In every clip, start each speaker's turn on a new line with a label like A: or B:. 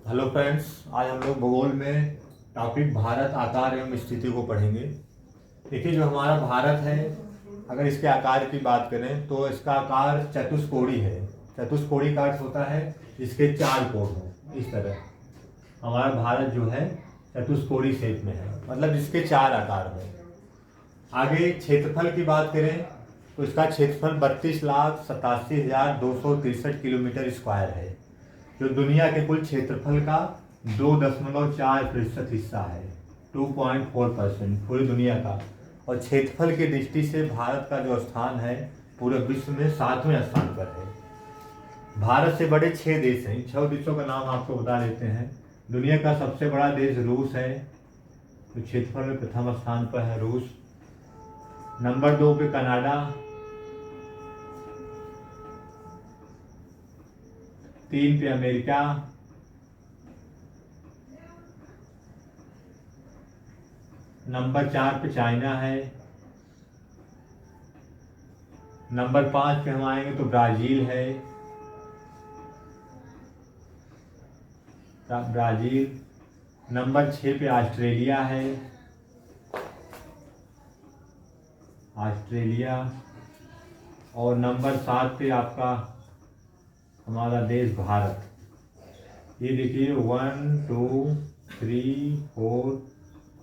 A: Hello friends, आज हम लोग भूगोल में टॉपिक भारत आकार एवं स्थिति को पढ़ेंगे। देखिए, जो हमारा भारत है, अगर इसके आकार की बात करें तो इसका आकार चतुष्कोणीय है। चतुष्कोणीय का अर्थ होता है इसके चार कोण हों। इस तरह हमारा भारत जो है चतुष्कोणीय शेप में है, मतलब इसके चार आकार हैं। आगे क्षेत्रफल की बात करें तो इसका क्षेत्रफल 32,87,263 किलोमीटर स्क्वायर है, जो दुनिया के कुल क्षेत्रफल का 2.4% हिस्सा है। 2.4% पूरी दुनिया का। और क्षेत्रफल की दृष्टि से भारत का जो स्थान है पूरे विश्व में 7वें स्थान पर है। भारत से बड़े 6 देश हैं। इन 6 देशों का नाम आपको बता देते हैं। दुनिया का सबसे बड़ा देश रूस है, तो क्षेत्रफल में प्रथम स्थान पर है रूस। नंबर 2 पे कनाडा, 3 पे अमेरिका, नंबर 4 पे चाइना है, नंबर 5 पे हम आएंगे तो ब्राज़ील है, ब्राज़ील। नंबर 6 पे ऑस्ट्रेलिया है, ऑस्ट्रेलिया। और नंबर 7 पे आपका हमारा देश भारत। ये देखिए 1 2 3 4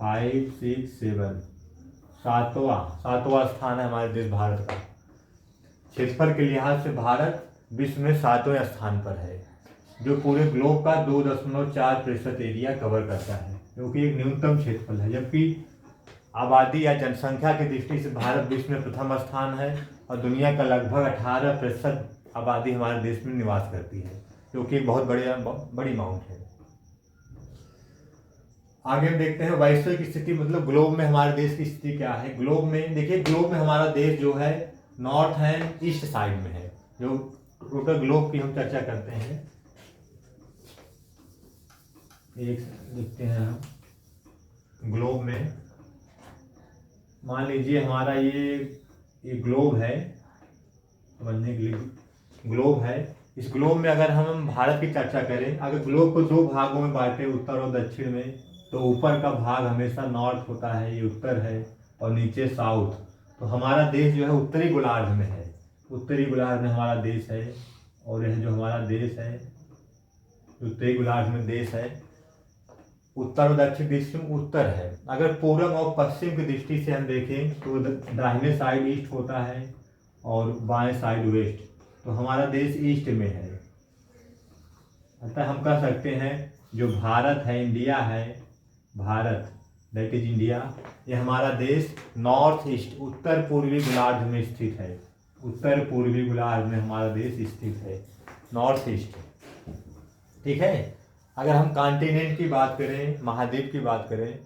A: 5 6 7, सातवां स्थान है हमारे देश भारत का। क्षेत्रफल के लिहाज से भारत विश्व में 7वें स्थान पर है, जो पूरे ग्लोब का 2.4% एरिया कवर करता है, जो कि एक न्यूनतम क्षेत्रफल है। जबकि आबादी या जनसंख्या की दृष्टि से भारत विश्व में प्रथम स्थान है और दुनिया का लगभग 18% आबादी हमारे देश में निवास करती है, जो कि बहुत बड़ी अमाउंट है। आगे हम देखते हैं वैश्विक स्थिति, मतलब ग्लोब में हमारे देश की स्थिति क्या है। ग्लोब में देखिए, ग्लोब में हमारा देश जो है नॉर्थ एंड ईस्ट साइड में है। जो टोटल ग्लोब की हम चर्चा करते हैं, एक देखते हैं हम ग्लोब में। मान लीजिए हमारा ये ग्लोब है, समझने के लिए ग्लोब है। इस ग्लोब में अगर हम भारत की चर्चा करें, अगर ग्लोब को 2 भागों में बांटे, उत्तर और दक्षिण में, तो ऊपर का भाग हमेशा नॉर्थ होता है, ये उत्तर है, और नीचे साउथ। तो हमारा देश जो है उत्तरी गोलार्ध में है। उत्तरी गोलार्ध में हमारा देश है, और यह जो हमारा देश है उत्तरी गोलार्ध में देश है। उत्तर और दक्षिण दृष्टि में उत्तर है। अगर पूर्व और पश्चिम की दृष्टि से हम देखें तो दाहिने साइड ईस्ट होता है और बाएं साइड वेस्ट। तो हमारा देश ईस्ट में है। अतः हम कह सकते हैं जो भारत है, इंडिया है, भारत दैट इज इंडिया, ये हमारा देश नॉर्थ ईस्ट उत्तर पूर्वी गोलार्ध में स्थित है। उत्तर पूर्वी गोलार्ध में हमारा देश स्थित है, नॉर्थ ईस्ट। ठीक है। अगर हम कॉन्टिनेंट की बात करें, महाद्वीप की बात करें,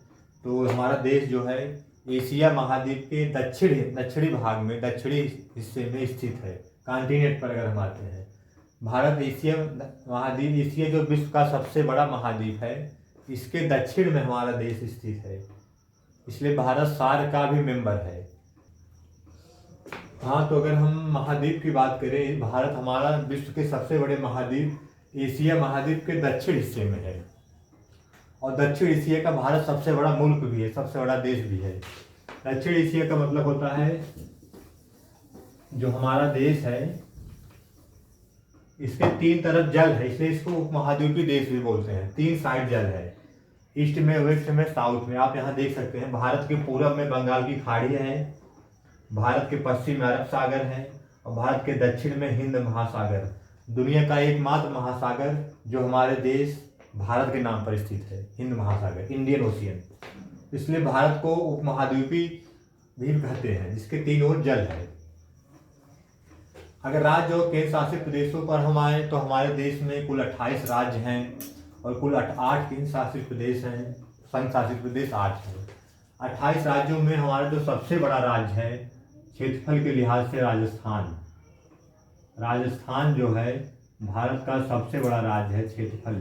A: तो हमारा देश जो है एशिया महाद्वीप के दक्षिणी भाग में, दक्षिणी हिस्से में स्थित है। कॉन्टिनेंट पर अगर हम आते हैं, भारत एशिया महाद्वीप, एशिया जो विश्व का सबसे बड़ा महाद्वीप है, इसके दक्षिण में हमारा देश स्थित है। इसलिए भारत सार्क का भी मेंबर है। हाँ, तो अगर हम महाद्वीप की बात करें, भारत हमारा विश्व के सबसे बड़े महाद्वीप एशिया महाद्वीप के दक्षिण हिस्से में है, और दक्षिण एशिया का भारत सबसे बड़ा मुल्क भी है, सबसे बड़ा देश भी है। दक्षिण एशिया का मतलब होता है जो हमारा देश है इसके 3 तरफ जल है, इसलिए इसको उपमहाद्वीपीय देश भी बोलते हैं। 3 साइड जल है, ईस्ट में, वेस्ट में, साउथ में। आप यहाँ देख सकते हैं भारत के पूरब में बंगाल की खाड़ी है, भारत के पश्चिम में अरब सागर है, और भारत के दक्षिण में हिंद महासागर। दुनिया का एकमात्र महासागर जो हमारे देश भारत के नाम पर स्थित है, हिंद महासागर, इंडियन ओशियन। इसलिए भारत को उपमहाद्वीपीय भी कहते हैं, जिसके 3 ओर जल है। अगर राज्य और केंद्र शासित प्रदेशों पर हम आए तो हमारे देश में कुल 28 राज्य हैं और कुल 8 केंद्र शासित प्रदेश हैं। संघ शासित प्रदेश 8 हैं। 28 राज्यों में हमारा जो सबसे बड़ा राज्य है क्षेत्रफल के लिहाज से राजस्थान। राजस्थान जो है भारत का सबसे बड़ा राज्य है क्षेत्रफल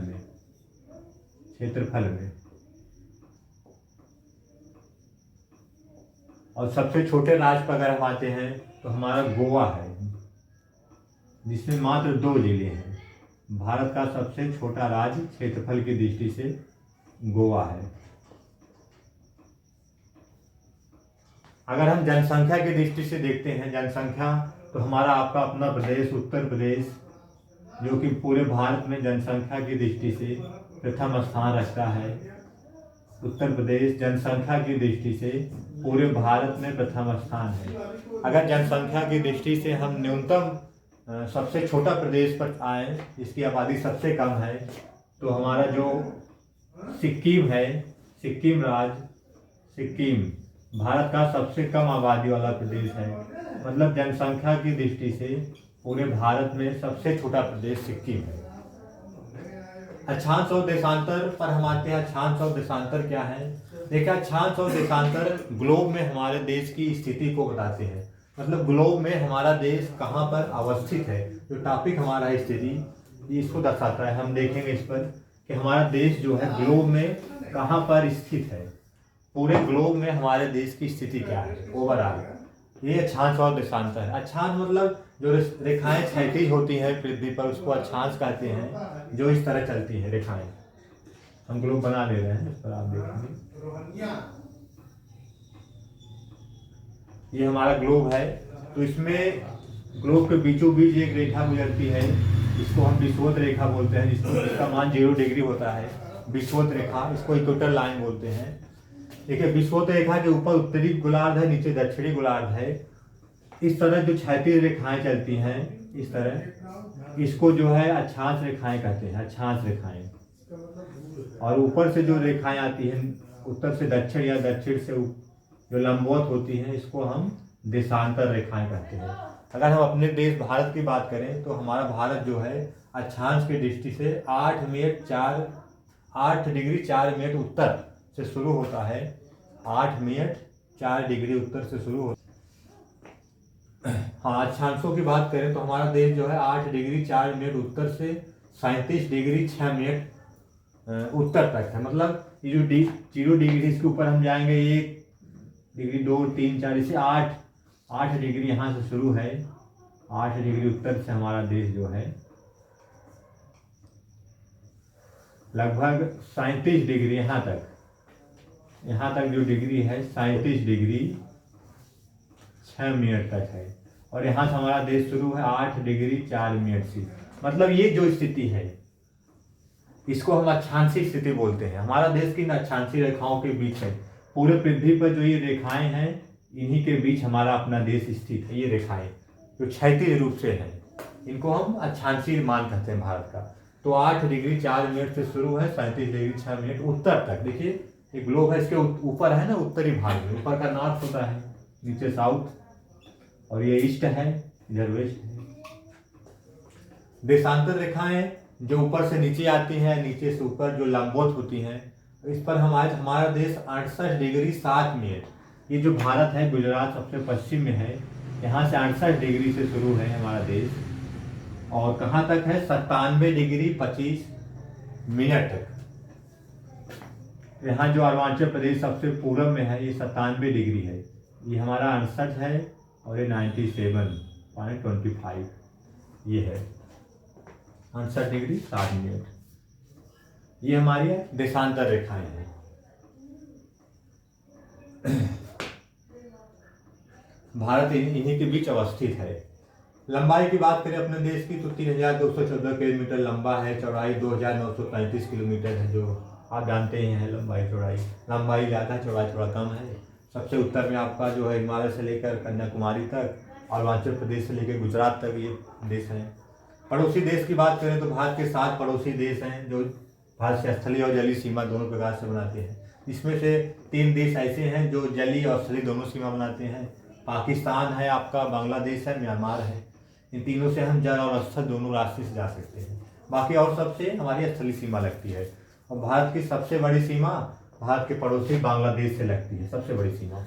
A: में। और सबसे छोटे राज्य पर अगर हम आते हैं तो हमारा गोवा है, जिसमें मात्र 2 जिले हैं। भारत का सबसे छोटा राज्य क्षेत्रफल की दृष्टि से गोवा है। अगर हम जनसंख्या की दृष्टि से देखते हैं जनसंख्या, तो हमारा आपका अपना प्रदेश उत्तर प्रदेश, जो कि पूरे भारत में जनसंख्या की दृष्टि से प्रथम स्थान रखता है। उत्तर प्रदेश जनसंख्या की दृष्टि से पूरे भारत में प्रथम स्थान है। अगर जनसंख्या की दृष्टि से हम न्यूनतम सबसे छोटा प्रदेश पर आए, जिसकी आबादी सबसे कम है, तो हमारा जो सिक्किम है, सिक्किम राज्य, सिक्किम भारत का सबसे कम आबादी वाला प्रदेश है। मतलब जनसंख्या की दृष्टि से पूरे भारत में सबसे छोटा प्रदेश सिक्किम है। अक्षांश और देशांतर पर हम आते हैं। अक्षांश और देशांतर क्या है? देखिए, अक्षांश और देशांतर ग्लोब में हमारे देश की स्थिति को बताते हैं। मतलब ग्लोब में हमारा देश कहाँ पर अवस्थित है, जो टॉपिक हमारा है स्थिति, इसको दर्शाता है। हम देखेंगे इस पर कि हमारा देश जो है ग्लोब में कहाँ पर स्थित है, पूरे ग्लोब में हमारे देश की स्थिति क्या है ओवरऑल। ये अक्षांश और देशांतर है। अक्षांश मतलब जो रेखाएं क्षैतिज होती हैं पृथ्वी पर, उसको अक्षांश कहते हैं, जो इस तरह चलती हैं रेखाएं। हम ग्लोब बना ले रहे हैं, इस पर आप देखेंगे ये हमारा ग्लोब है। तो इसमें ग्लोब के बीचों बीच एक रेखा गुजरती है, इसको हम विषुवत रेखा बोलते हैं, जिसका मान 0 डिग्री होता है। विषुवत रेखा, इसको इक्वेटर लाइन बोलते हैं। देखिए, विषुवत रेखा के ऊपर उत्तरी गोलार्ध है, नीचे दक्षिणी गोलार्ध है। इस तरह जो क्षैतिज रेखाएं चलती हैं, इस तरह, इसको जो है अक्षांश रेखाएं कहते हैं, अक्षांश रेखाएं। और ऊपर से जो रेखाएं आती हैं उत्तर से दक्षिण या दक्षिण से जो लंबवत होती हैं, इसको हम देशांतर रेखाएं कहते हैं। अगर हम अपने देश भारत की बात करें, तो हमारा भारत जो है अक्षांश की दृष्टि से 8 डिग्री 4 मिनट उत्तर से शुरू होता है। 8 मिनट 4 डिग्री उत्तर से शुरू होता है। हाँ, अक्षांशों की बात करें तो हमारा देश जो है 8 डिग्री 4 मिनट उत्तर से 37 डिग्री 6 मिनट उत्तर तक है। मतलब ये जो 0 डिग्री इसके ऊपर हम जाएंगे, 1 डिग्री 2 3 4 इसे 8 डिग्री यहाँ से शुरू है। 8 डिग्री उत्तर से हमारा देश जो है लगभग 37 डिग्री यहाँ तक जो डिग्री है 37 डिग्री 6 मिनट तक है। और यहाँ से हमारा देश शुरू है 8 डिग्री 4 मिनट से। मतलब ये जो स्थिति है, इसको हम अक्षांशी स्थिति बोलते हैं। हमारा देश किन अक्षांशी रेखाओं के बीच है। पूरे पृथ्वी पर जो ये रेखाएं हैं, इन्हीं के बीच हमारा अपना देश स्थित है। ये रेखाएं जो क्षैतिज रूप से हैं, इनको हम अक्षांशी मान कहते हैं भारत का। तो 8 डिग्री 4 मिनट से शुरू है, 37 डिग्री 6 मिनट उत्तर तक। देखिए, ये ग्लोब है, इसके ऊपर है ना उत्तरी भाग में, ऊपर का नॉर्थ होता है, नीचे साउथ, और ये ईस्ट है, इधर वेस्ट है। देशांतर रेखाएं जो ऊपर से नीचे आती हैं, नीचे से ऊपर जो लंबवत होती हैं, इस पर हमारा देश 68 डिग्री 7 मिनट। ये जो भारत है, गुजरात सबसे पश्चिम में है, यहाँ से 68 डिग्री से शुरू है हमारा देश, और कहाँ तक है 97 डिग्री 25 मिनट तक। यहाँ जो अरुणाचल प्रदेश सबसे पूर्व में है, ये 97 डिग्री है। ये हमारा 68 है, और ये 97.25 ये है 68 डिग्री 7 मिनट। ये हमारी देशांतर रेखाएं हैं। भारत इन्हीं के बीच अवस्थित है। लंबाई की बात करें अपने देश की, तो 3214 किलोमीटर लंबा है। चौड़ाई 2935 किलोमीटर है, जो आप जानते ही हैं लंबाई चौड़ाई। लंबाई ज़्यादा, चौड़ाई थोड़ा कम है। सबसे उत्तर में आपका जो है हिमालय से लेकर कन्याकुमारी तक, और अरुणाचल प्रदेश से लेकर गुजरात तक ये देश हैं। पड़ोसी देश की बात करें तो भारत के 7 पड़ोसी देश हैं, जो भारत से स्थलीय और जलीय सीमा दोनों प्रकार से बनाते हैं। इसमें से 3 देश ऐसे हैं जो जलीय और स्थलीय दोनों सीमा बनाते हैं। पाकिस्तान है आपका, बांग्लादेश है, म्यांमार है। इन तीनों से हम जल और स्थल दोनों रास्ते से जा सकते हैं। बाकी और सबसे हमारी स्थलीय सीमा लगती है। और भारत की सबसे बड़ी सीमा भारत के पड़ोसी बांग्लादेश से लगती है, सबसे बड़ी सीमा।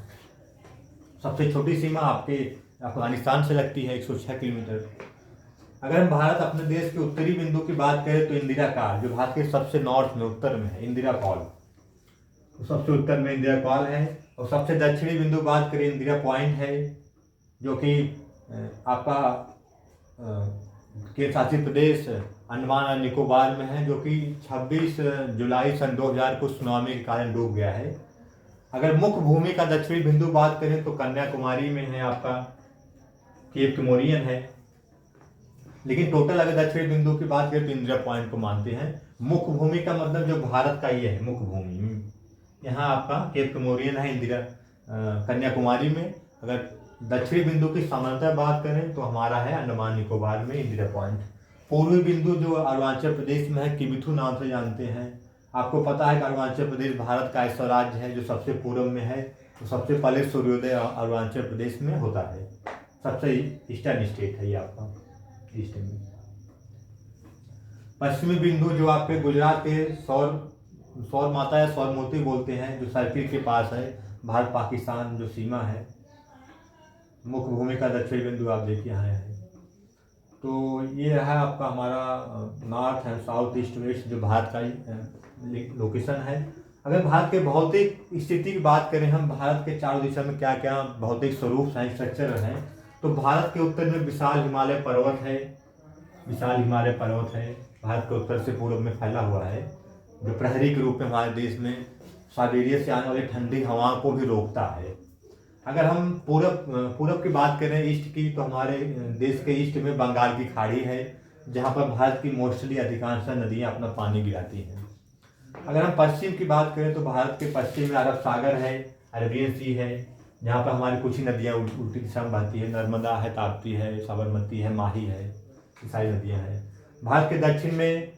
A: सबसे छोटी सीमा आपके अफगानिस्तान से लगती है, 106 किलोमीटर। अगर हम भारत अपने देश के उत्तरी बिंदु की बात करें तो इंदिरा कॉल, जो भारत के सबसे नॉर्थ में उत्तर में है, इंदिरा कॉल, तो सबसे उत्तर में इंदिरा कॉल है। और सबसे दक्षिणी बिंदु बात करें, इंदिरा पॉइंट है, जो कि आपका केंद्र शासित प्रदेश अंडमान और निकोबार में है, जो कि 26 जुलाई सन 2000 को सुनामी के कारण डूब गया है। अगर मुख्य भूमि का दक्षिणी बिंदु बात करें तो कन्याकुमारी में है आपका, केप कमोरियन है। लेकिन टोटल अगर दक्षिणी बिंदु की बात करें तो इंदिरा पॉइंट को मानते हैं। मुख्य भूमि का मतलब जो भारत का ये है मुख्य भूमि, यहाँ आपका केप कमोरियन है इंदिरा कन्याकुमारी में। अगर दक्षिणी बिंदु की सामान्यतः बात करें तो हमारा है अंडमान निकोबार में इंदिरा पॉइंट। पूर्वी बिंदु जो अरुणाचल प्रदेश में है, किबिथू नाम से जानते हैं। आपको पता है कि अरुणाचल प्रदेश भारत का ऐसा राज्य है जो सबसे पूर्व में है, तो सबसे पहले सूर्योदय अरुणाचल प्रदेश में होता है। सबसे ईस्टर्न स्टेट है ये आपका, ईस्ट में। पश्चिमी बिंदु जो आपके गुजरात के सौर माता या सौर मोती बोलते हैं, जो सर्किल के पास है, भारत पाकिस्तान जो सीमा है। मुख्य भूमि का दक्षिणी बिंदु आप देखिए यहाँ है। तो ये रहा आपका हमारा north and south east west जो भारत का लोकेशन है। अगर भारत के भौतिक स्थिति की बात करें हम, भारत के चारों दिशा में क्या क्या भौतिक स्वरूप हैं, स्ट्रक्चर हैं, तो भारत के उत्तर में विशाल हिमालय पर्वत है। विशाल हिमालय पर्वत है, भारत के उत्तर से पूर्व में फैला हुआ है, जो प्रहरी के रूप में हमारे देश में साइबेरिया से आने वाली ठंडी हवाओं को भी रोकता है। अगर हम पूरब की बात करें, ईस्ट की, तो हमारे देश के ईस्ट में बंगाल की खाड़ी है, जहाँ पर भारत की मोस्टली अधिकांश नदियाँ अपना पानी गिराती हैं। अगर हम पश्चिम की बात करें तो भारत के पश्चिम में अरब सागर है, अरेबियन सी है, जहाँ पर हमारी कुछ ही नदियाँ उल्टी दिशा में बहती है। नर्मदा है, ताप्ती है, साबरमती है, माही है, ये सारी नदियाँ हैं। भारत के दक्षिण में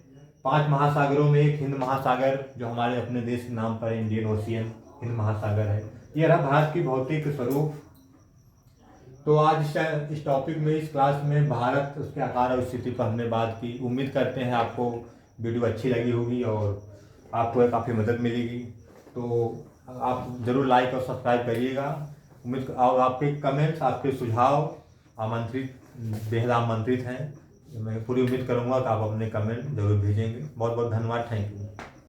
A: 5 महासागरों में एक हिंद महासागर, जो हमारे अपने देश के नाम पर इंडियन ओशियन हिंद महासागर है। ये रहा भारत की भौतिक स्वरूप। तो आज इस टॉपिक में, इस क्लास में भारत, उसके आकार और स्थिति पर हमने बात की। उम्मीद करते हैं आपको वीडियो अच्छी लगी होगी और आपको काफ़ी मदद मिलेगी। तो आप ज़रूर लाइक और सब्सक्राइब करिएगा। उम्मीद और आपके कमेंट्स, आपके सुझाव आमंत्रित, बेहद आमंत्रित हैं। मैं पूरी उम्मीद करूँगा कि आप अपने कमेंट जरूर भेजेंगे। बहुत बहुत धन्यवाद, थैंक यू।